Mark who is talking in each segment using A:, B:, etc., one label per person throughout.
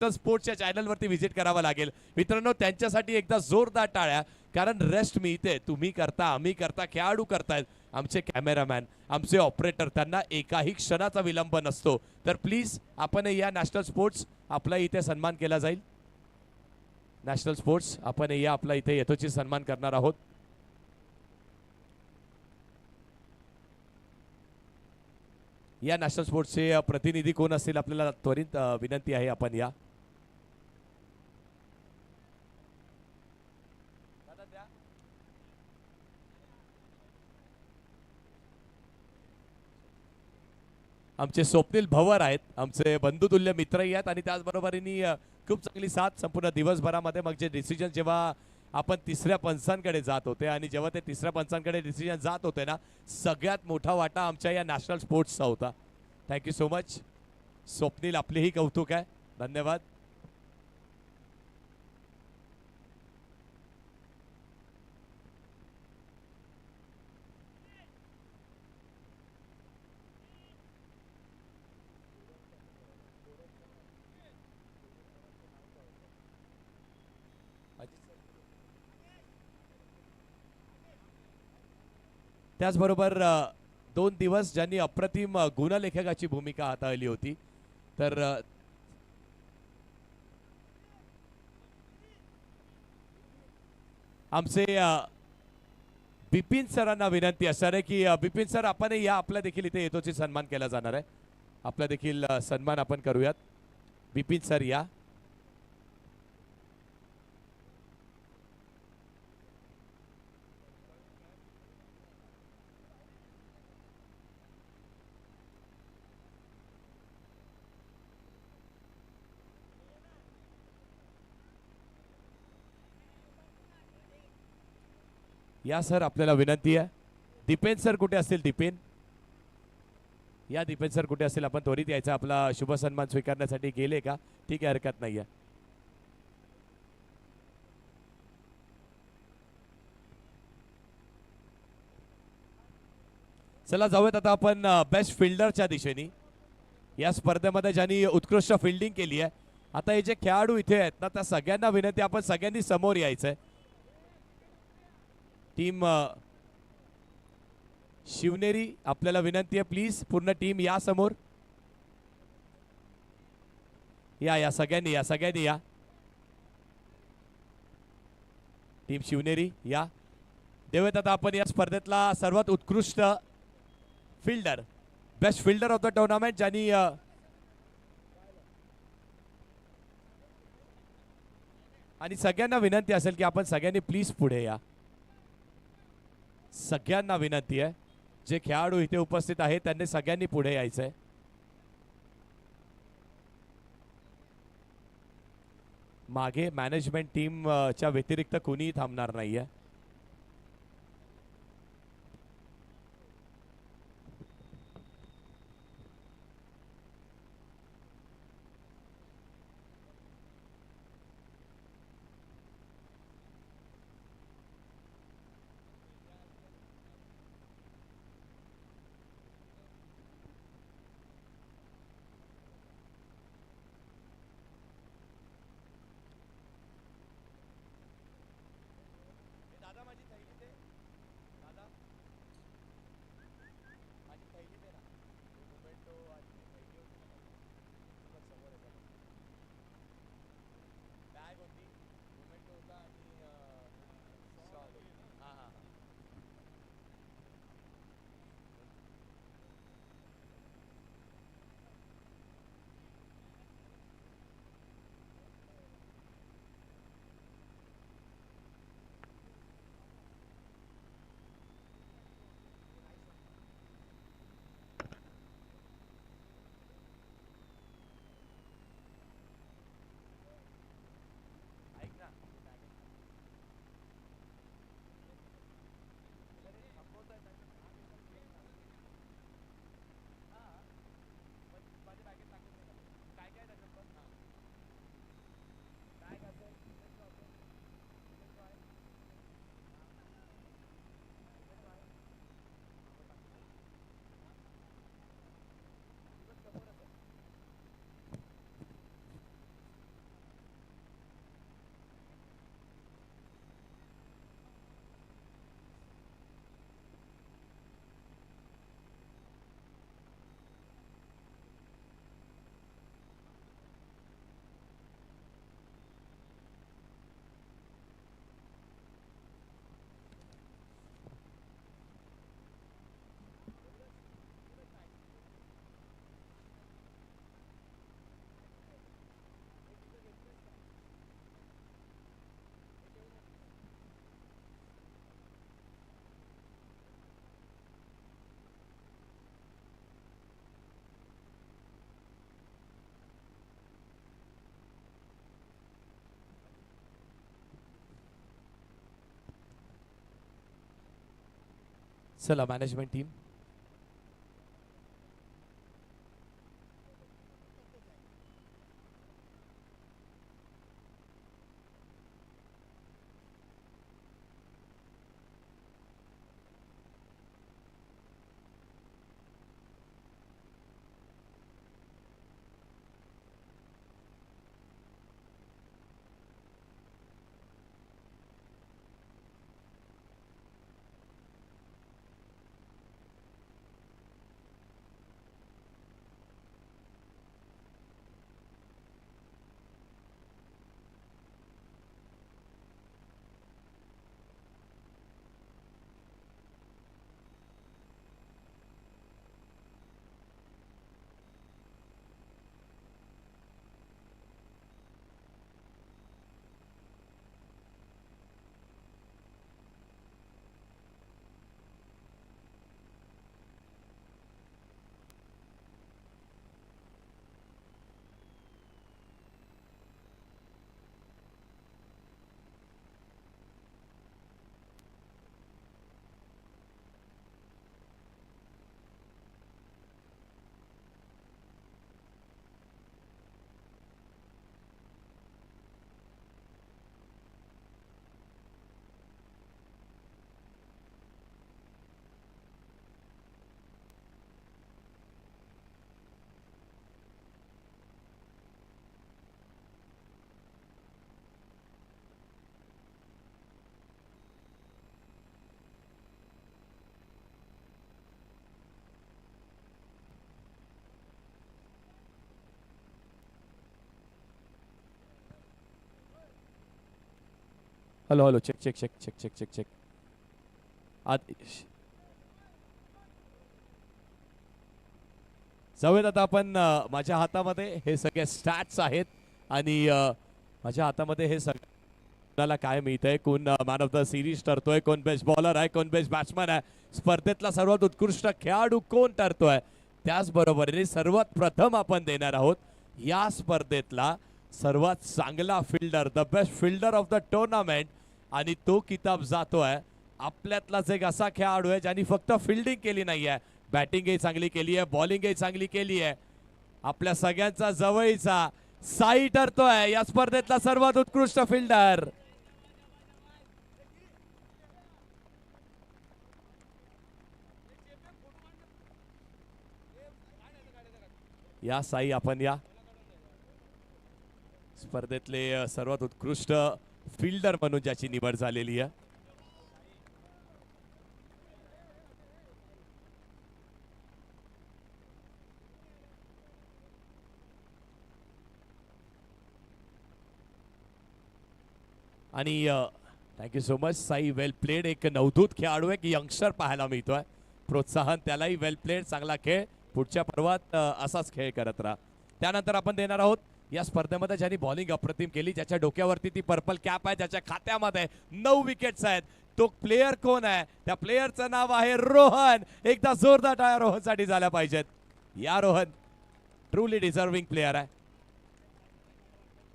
A: स्पोर्ट्सच्या चॅनलवरती व्हिजिट करावं लागेल. मित्रांनो, त्यांच्यासाठी एकदा जोरदार टाळ्या, कारण रेस्ट मी इथे, तुम्ही करता, आम्ही करता, खेळाडू करतायत, आमचे कॅमेरामॅन, आमचे ऑपरेटर, त्यांना एकाही क्षणाचा विलंब नसतो. तर प्लीज आपण या नॅशनल स्पोर्ट्स, आपला इथे सन्मान केला जाईल. नॅशनल स्पोर्ट्स आपण या आपला इथे यथोचित सन्मान करणार आहोत. या नॅशनल स्पोर्ट्सचे प्रतिनिधी कोण असतील आपल्याला त्वरित विनंती आहे, आपण या. आमचे स्वप्नील भवर आहेत, आमचे बंधुतुल्य मित्रही आहेत आणि त्याचबरोबरीने खूप चांगली साथ संपूर्ण दिवसभरामध्ये. मग जे डिसिजन जेव्हा आपण तिसऱ्या पंचांकडे जात होते आणि जेव्हा ते तिसऱ्या पंचांकडे डिसिजन जात होते ना, सगळ्यात मोठा वाटा आमच्या या नॅशनल स्पोर्ट्सचा होता. थँक्यू सो मच स्वप्नील, आपलेही कौतुक आहे, धन्यवाद. त्याचबरोबर 2 दिवस ज्यांनी अप्रतिम गुणलेखकाची भूमिका हाताळली होती, तर आमचे बिपिन सरांना विनंती असणार आहे की बिपिन सर आपण या, आपला देखील इथे येतोची सन्मान केला जाणार आहे. आपला देखील सन्मान आपण करूयात. बिपिन सर या. या सर, आपल्याला विनंती आहे. दीपेन सर कुठे असतील? दीपेन या. दीपेन सर कुठे असतील? आपण त्वरित यायचा, आपला शुभ सन्मान स्वीकारण्यासाठी. गेले का? ठीक आहे, हरकत नाहीये. चला जाऊयात आता आपण बेस्ट फिल्डरच्या दिशेने. या स्पर्धेमध्ये ज्यांनी उत्कृष्ट फिल्डिंग केली आहे, आता हे जे खेळाडू इथे आहेत ना, त्या सगळ्यांना विनंती, आपण सगळ्यांनी समोर यायचंय. टीम शिवनेरी, आपल्याला विनंती आहे, प्लीज पूर्ण टीम या समोर. या या सगळ्यांनी या, सगळ्यांनी या. टीम शिवनेरी या. देऊयात आता आपण या स्पर्धेतला सर्वात उत्कृष्ट fielder, best fielder of the tournament, ज्यांनी आणि सगळ्यांना विनंती असेल की आपण सगळ्यांनी प्लीज पुढे या. सगळ्यांना विनंती आहे, जे खेळाडू इथे उपस्थित आहेत त्यांनी सगळ्यांनी पुढे यायचंय. मागे मॅनेजमेंट टीम च्या व्यतिरिक्त कोणीही थांबणार नाहीये. चला management team. Hello hello check check check check check check check. जाऊयात आता आपण. माझ्या हातामध्ये हे सगळे स्टॅट्स आहेत आणि माझ्या हातामध्ये हे सगळ्याला काय मिळतंय, कोण मॅन ऑफ द सिरीज ठरतोय, कोण बेस्ट बॉलर आहे, कोण बेस्ट बॅट्समॅन आहे, स्पर्धेतला सर्वात उत्कृष्ट खेळाडू कोण ठरतोय. त्याचबरोबर सर्वात प्रथम आपण देणार आहोत या स्पर्धेतला सर्वात चांगला fielder, the best fielder of the tournament. आणि तो किताब जातोय आपल्यातलाच एक असा खेळाडू आहे ज्यांनी फक्त फिल्डिंग केली नाहीये, बॅटिंगही चांगली केली आहे, बॉलिंगही चांगली केली आहे. आपल्या सगळ्यांचा जवळचा साई ठरतोय या स्पर्धेतला सर्वात उत्कृष्ट फिल्डर. या साई, आपण या स्पर्धेतले सर्वात उत्कृष्ट फिल्डर म्हणून ज्याची निवड झालेली आहे. आणि थँक्यू सो मच साई, वेल प्लेड. एक नवदूत खेळाडू आहे की यंगस्टर पाहायला मिळतोय, प्रोत्साहन त्यालाही. वेल प्लेड, चांगला खेळ, पुढच्या पर्वात असाच खेळ करत राहा. त्यानंतर आपण देणार आहोत या स्पर्धेमध्ये ज्यांनी बॉलिंग अप्रतिम केली, ज्याच्या डोक्यावरती ती पर्पल कॅप आहे, ज्याच्या खात्यामध्ये 9 विकेट्स आहेत, तो प्लेयर कोण आहे? त्या प्लेयरचं नाव आहे रोहन. एकदा जोरदार टाळ्या रोहनसाठी झाल्या पाहिजेत. या रोहन ट्रूली डिझर्विंग प्लेयर आहे.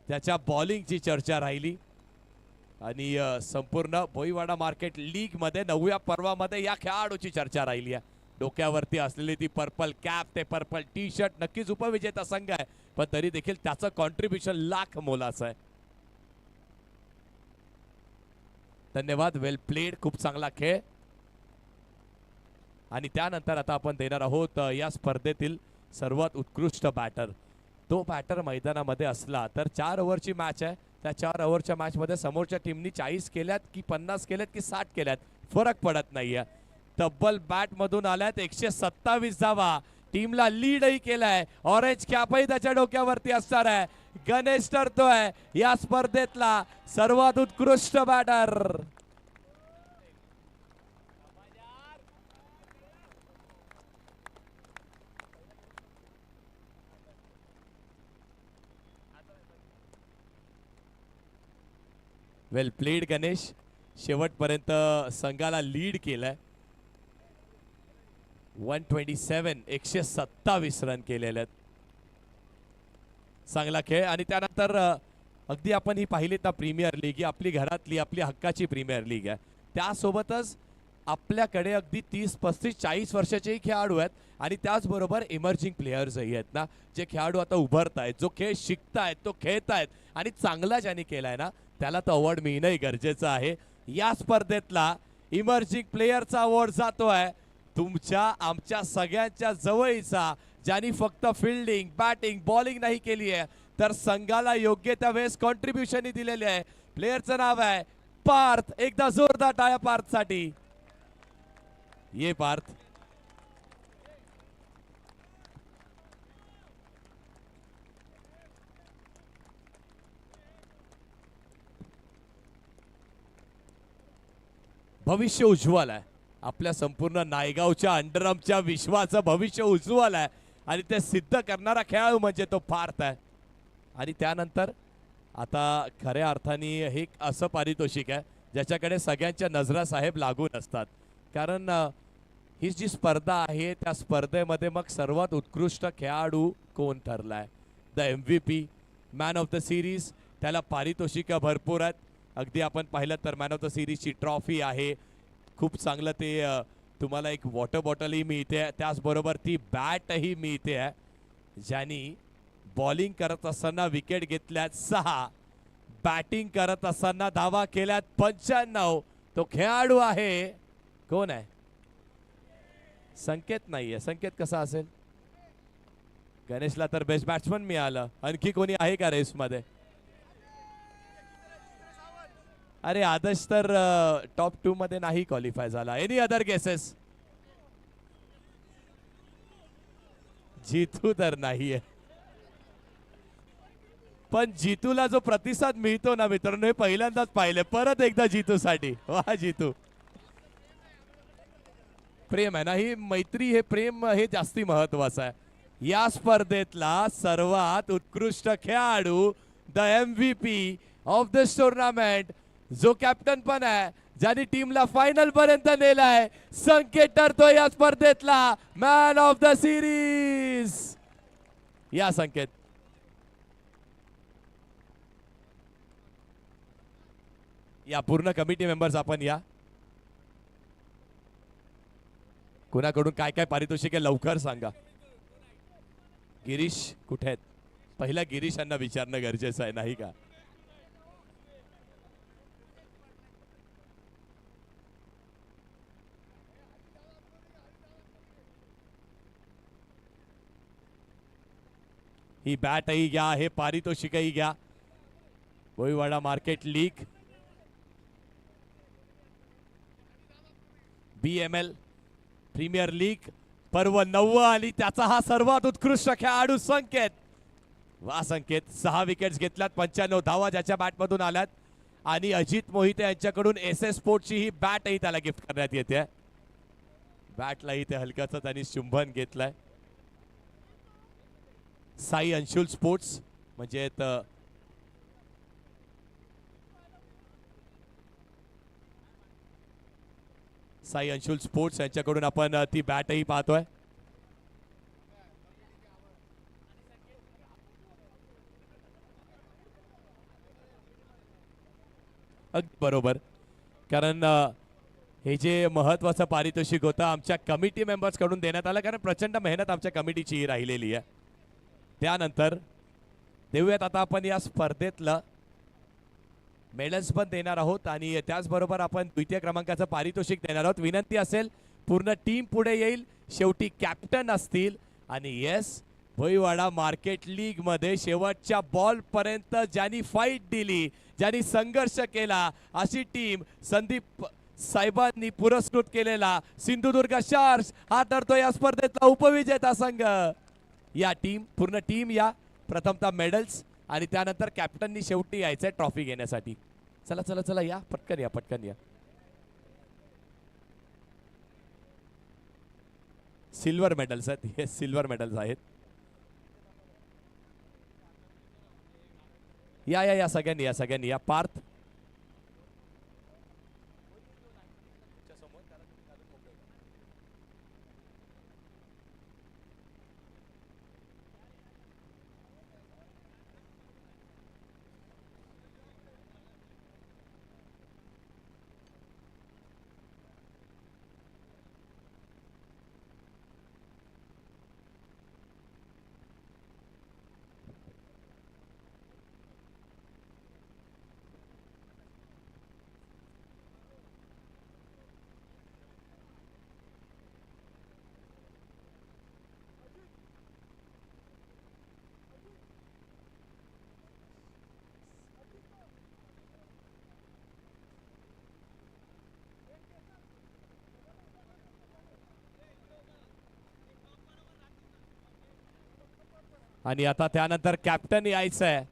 A: त्याच्या बॉलिंगची चर्चा राहिली आणि संपूर्ण भोईवाडा मार्केट लीग मध्ये 9व्या पर्वामध्ये या खेळाडूची चर्चा राहिली आहे. डोक्यावरती असलेली ती पर्पल कॅप, ते पर्पल टी शर्ट, नक्कीच उपविजेता संघ आहे, पण तरी देखील त्याचं कॉन्ट्रीब्युशन लाख मोलाचं आहे. धन्यवाद, वेल प्लेड, खूप चांगला खेळ. आणि त्यानंतर आता आपण देणार आहोत या स्पर्धेतील सर्वात उत्कृष्ट बॅटर. तो बॅटर मैदानामध्ये असला तर 4 ओव्हरची मॅच आहे. त्या 4 ओव्हरच्या मॅच मध्ये समोरच्या टीमनी 40 केल्यात की 50 केल्यात की 60 केल्यात, फरक पडत नाहीये. तब्बल बॅट मधून आल्यात 127 धावा. टीमला लीडही केलाय. ऑरेंज कॅपही त्याच्या डोक्यावरती असणार आहे. गणेश ठरतोय या स्पर्धेतला सर्वात उत्कृष्ट बॅटर. वेल प्लेड गणेश, शेवटपर्यंत संघाला लीड केलंय. 127 रन केलेले आहेत. चांगला खेळ. आणि त्यानंतर अगदी आपण ही पाहिलीत ना, प्रीमियर लीग ही आपली घरातली, आपली हक्काची प्रीमियर लीग आहे. त्यासोबतच आपल्याकडे अगदी 30, 35, 40 वर्षाचेही खेळाडू आहेत आणि त्याचबरोबर इमर्जिंग प्लेयर्सही आहेत ना, जे खेळाडू आता उभरतायत, जो खेळ शिकतायत, तो खेळतायत आणि चांगला ज्यांनी केलाय ना, त्याला तो अवॉर्ड मिळणंही गरजेचं आहे. या स्पर्धेतला इमर्जिंग प्लेयरचा अवॉर्ड जातोय तुमच्या आमच्या सगळ्यांच्या जवळचा, ज्यांनी फक्त फिल्डिंग, बॅटिंग, बॉलिंग नाही केली आहे, तर संघाला योग्य त्या वेळेस कॉन्ट्रीब्युशन दिलेले आहे. प्लेयरचं नाव आहे पार्थ. एकदा जोरदार टाळ्या पार्थसाठी. ये पार्थ. भविष्य उज्ज्वल आहे. आपल्या संपूर्ण नायगावच्या अंडरआर्मच्या विश्वाचं भविष्य उज्ज्वल आहे आणि ते सिद्ध करणारा खेळाडू म्हणजे तो पार्थ आहे. आणि त्यानंतर आता खऱ्या अर्थाने हे असं पारितोषिक आहे ज्याच्याकडे सगळ्यांच्या नजरा साहेब लागून असतात. कारण ही जी स्पर्धा आहे त्या स्पर्धेमध्ये मग सर्वात उत्कृष्ट खेळाडू कोण ठरलाय, the MVP, man of the series, त्याला पारितोषिकं भरपूर आहेत. अगदी आपण पाहिलं तर मॅन ऑफ द सिरीजची ट्रॉफी आहे. खूप चांगलं ते तुम्हाला एक वॉटर बॉटलही मिळते, त्याचबरोबर ती बॅटही मिळते आहे. ज्यांनी बॉलिंग करत असताना विकेट घेतल्यात 6, बॅटिंग करत असताना धावा केल्यात 95. तो खेळाडू आहे कोण आहे? संकेत नाहीये. संकेत कसा असेल? गणेशला तर बेस्ट बॅट्समन मिळालं. आणखी कोणी आहे का रेसमध्ये? अरे आदर्श तर टॉप 2 मध्ये नाही क्वालिफाय झाला. Any other guesses? जितू तर नाहीये, पण जितूला जो प्रतिसाद मिळतो ना मित्रांनो, हे पहिल्यांदाच पाहिले. परत एकदा जितूसाठी. वा जितू. प्रेम आहे ना, ही मैत्री, हे प्रेम, हे जास्ती महत्वाचं आहे. या स्पर्धेतला सर्वात उत्कृष्ट खेळाडू, the MVP of this tournament, जो कॅप्टन पण आहे, ज्याने टीमला फायनल पर्यंत नेलाय, संकेत ठरतो या स्पर्धेतला मॅन ऑफ द सिरीज. या संकेत. या पूर्ण कमिटी मेंबर्स आपण या. कोणाकडून काय काय पारितोषिक आहे लवकर सांगा. गिरीश कुठे आहेत? पहिला गिरीश यांना विचारणं गरजेचं आहे नाही का? ही बॅटही घ्या, हे पारितोषिकही घ्या. Bhoiwada market league, BML premier league पर्व 9 आणि त्याचा हा सर्वात उत्कृष्ट खेळाडू संकेत. वा संकेत. 6 विकेट्स घेतल्यात, 95 धावा ज्याच्या बॅटमधून आल्यात. आणि अजित मोहिते यांच्याकडून SS स्पोर्ट्सची ही बॅटही त्याला गिफ्ट करण्यात येते. बॅटलाही ते हलकाचं त्यांनी चुंबन घेतलंय. साई अंशुल स्पोर्ट्स म्हणजे साई अंशुल स्पोर्ट्स यांच्याकडून आपण ती बॅटही पाहतोय. अगदी बरोबर. कारण हे जे महत्वाचं पारितोषिक होतं आमच्या कमिटी मेंबर्स कडून देण्यात आलं, कारण प्रचंड मेहनत आमच्या कमिटीची राहिलेली आहे. त्यानंतर देऊयात आता आपण या स्पर्धेतलं मेडल्स पण देणार आहोत आणि त्याचबरोबर आपण द्वितीय क्रमांकाचं पारितोषिक देणार आहोत. विनंती असेल पूर्ण टीम पुढे येईल, शेवटी कॅप्टन असतील. आणि येस, भोईवाडा मार्केट लीग मध्ये शेवटच्या बॉल पर्यंत ज्यांनी फाईट दिली, ज्यांनी संघर्ष केला, अशी टीम संदीप साहेबांनी पुरस्कृत केलेला सिंधुदुर्ग शार्क्स हा ठरतो या स्पर्धेतला उपविजेता संघ. या टीम, पूर्ण टीम या. प्रथमतः मेडल्स आणि त्यानंतर कॅप्टननी शेवटी यायचंय ट्रॉफी घेण्यासाठी. चला चला चला या, पटकन या, पटकन या. सिल्वर मेडल्स आहेत हे, सिल्वर मेडल्स आहेत. या या या सगळ्यांनी या, सगळ्यांनी या. पार्थ आणि आता त्यानंतर कॅप्टन यायचं आहे.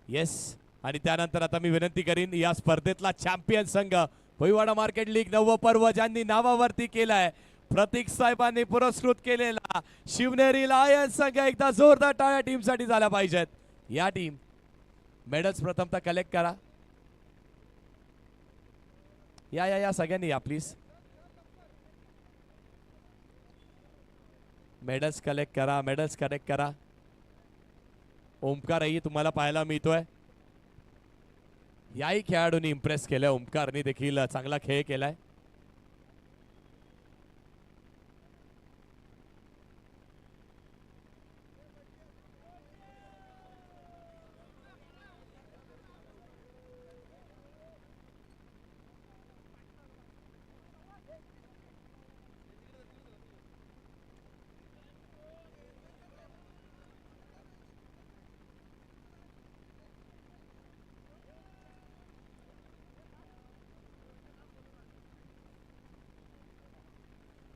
A: येस. आणि त्यानंतर आता मी विनंती करीन या स्पर्धेतला चॅम्पियन संघ भोईवाडा मार्केट लीग नववं पर्व ज्यांनी नावावरती केलाय, प्रतीक साहेबांनी पुरस्कृत केलेला शिवनेरी लायन्स संघ, एकदा जोरदार टाळ्या टीमसाठी झाल्या पाहिजेत. या टीम मेडल्स प्रथमतः कलेक्ट करा. या या या सगळ्यांनी या प्लीज. मेडल्स कलेक्ट करा, मेडल्स कलेक्ट करा. ओमकारही तुम्हाला पाहायला मिळतोय. याही खेळाडूंनी इम्प्रेस केलंय. ओमकारने देखील चांगला खेळ केलाय.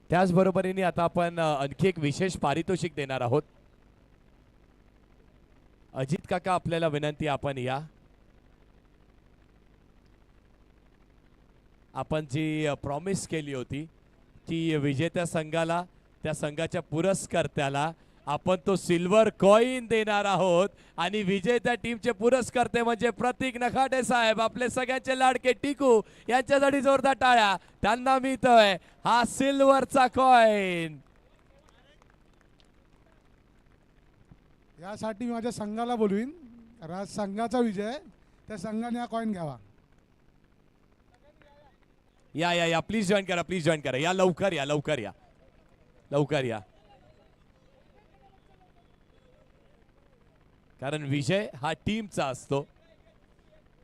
A: त्याचबरोबरीने आता आपण आणखी एक विशेष पारितोषिक देणार आहोत. अजित काका, आपल्याला विनंती, आपण या. आपण जी प्रॉमिस केली होती की विजेत्या संघाला, त्या संघाच्या पुरस्कर्त्याला आपण तो सिल्वर कॉइन देणार आहोत. आणि विजेत्या टीमचे पुरस्कर्ते म्हणजे प्रतीक नखाटे साहेब, आपले सगळ्यांचे लाडके टिकू, यांच्यासाठी जोरदार टाळ्या. त्यांना मिळतोय हा सिल्वरचा कॉइन.
B: यासाठी मी माझ्या संघाला बोलवीन. राज संघाचा विजय, त्या संघाने हा कॉइन घ्यावा.
A: या या या प्लीज जॉईन करा, प्लीज जॉईन करा. या लवकर या, लवकर या, लवकर या. कारण विजय हा टीमचा असतो.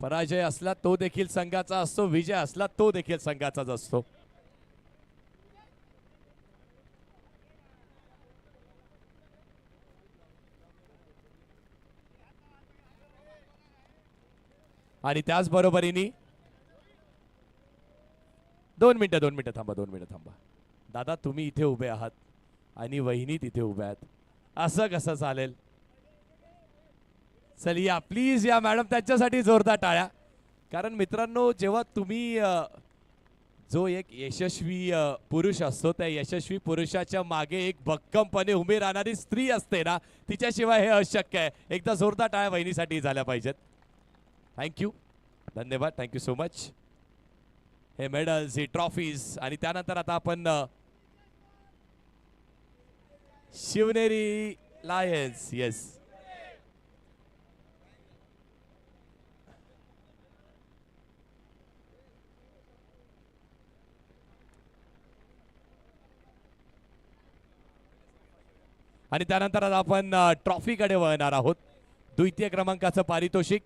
A: पराजय असला तो देखील संघाचा असतो, विजय असला तो देखील संघाचाच असतो. आणि त्याचबरोबरीने 2 मिनिटं थांबा, 2 मिनिटं थांबा. दादा, तुम्ही इथे उभे आहात आणि वहिनी तिथे उभ्या आहेत, असं कसं चालेल? चल या प्लीज या मॅडम, त्यांच्यासाठी जोरदार टाळ्या. कारण मित्रांनो, जेव्हा तुम्ही जो एक यशस्वी पुरुष असतो, त्या यशस्वी पुरुषाच्या मागे एक भक्कमपणे उभी राहणारी स्त्री असते ना, तिच्याशिवाय हे अशक्य आहे. एकदा जोरदार टाळ्या वहिनीसाठी झाल्या पाहिजेत. थँक्यू, धन्यवाद, थँक्यू सो मच. हे मेडल्स, ही ट्रॉफीज. आणि त्यानंतर आता आपण शिवनेरी लायन्स, येस, आणि त्यानंतर आता आपण ट्रॉफीकडे वळणार आहोत. द्वितीय क्रमांकाचं पारितोषिक,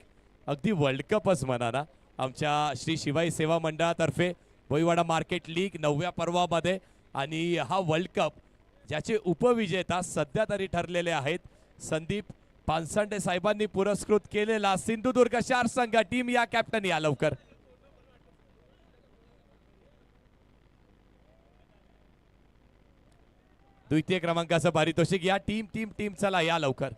A: अगदी वर्ल्ड कपच म्हणा ना, आमच्या श्री शिवाई सेवा मंडळातर्फे भोईवाडा मार्केट लीग 9व्या पर्वामध्ये. आणि हा वर्ल्ड कप ज्याचे उपविजेता सध्या तरी ठरलेले आहेत संदीप पानसंडे साहेबांनी पुरस्कृत केलेला सिंधुदुर्ग शहर संघ. टीम या, कॅप्टन या लवकर. द्वितीय क्रमांकाचं पारितोषिक या. टीम टीम टीम चला या लवकर.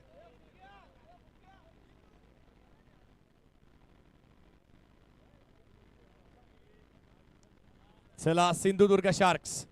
A: चला सिंधुदुर्ग शार्क्स.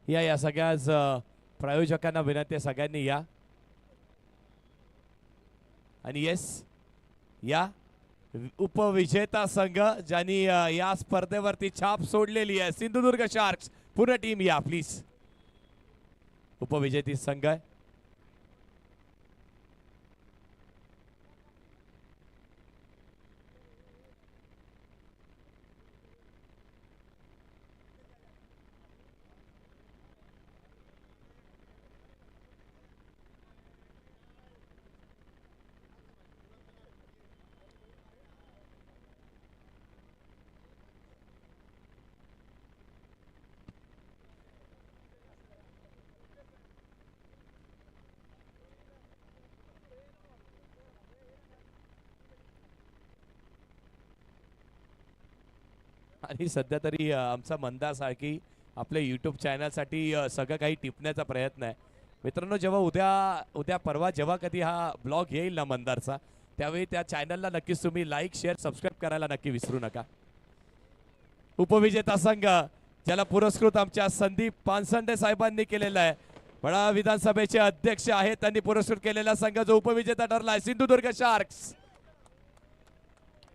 A: या सगळ्याच प्रायोजकांना विनंती आहे, सगळ्यांनी या. आणि येस, या उपविजेता संघ ज्यांनी या स्पर्धेवरती छाप सोडलेली आहे, सिंधुदुर्ग शार्क्स. पूर्ण टीम या प्लीज. उपविजेती संघ आहे. आणि सध्या तरी आमचा मंदार सारखी आपल्या यूट्यूब चॅनलसाठी सगळं काही टिपण्याचा प्रयत्न आहे. मित्रांनो, जेव्हा उद्या परवा जेव्हा कधी हा ब्लॉग येईल ना मंदारचा, त्यावेळी त्या चॅनलला नक्कीच तुम्ही लाईक शेअर सबस्क्राईब करायला नक्की विसरू नका. उपविजेता संघ ज्याला पुरस्कृत आमच्या संदीप पानसंडे साहेबांनी केलेला आहे. वडा विधानसभेचे अध्यक्ष आहेत, त्यांनी पुरस्कृत केलेला संघ जो उपविजेता ठरलाय, सिंधुदुर्ग शार्क्स.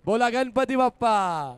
A: बोला गणपती बाप्पा.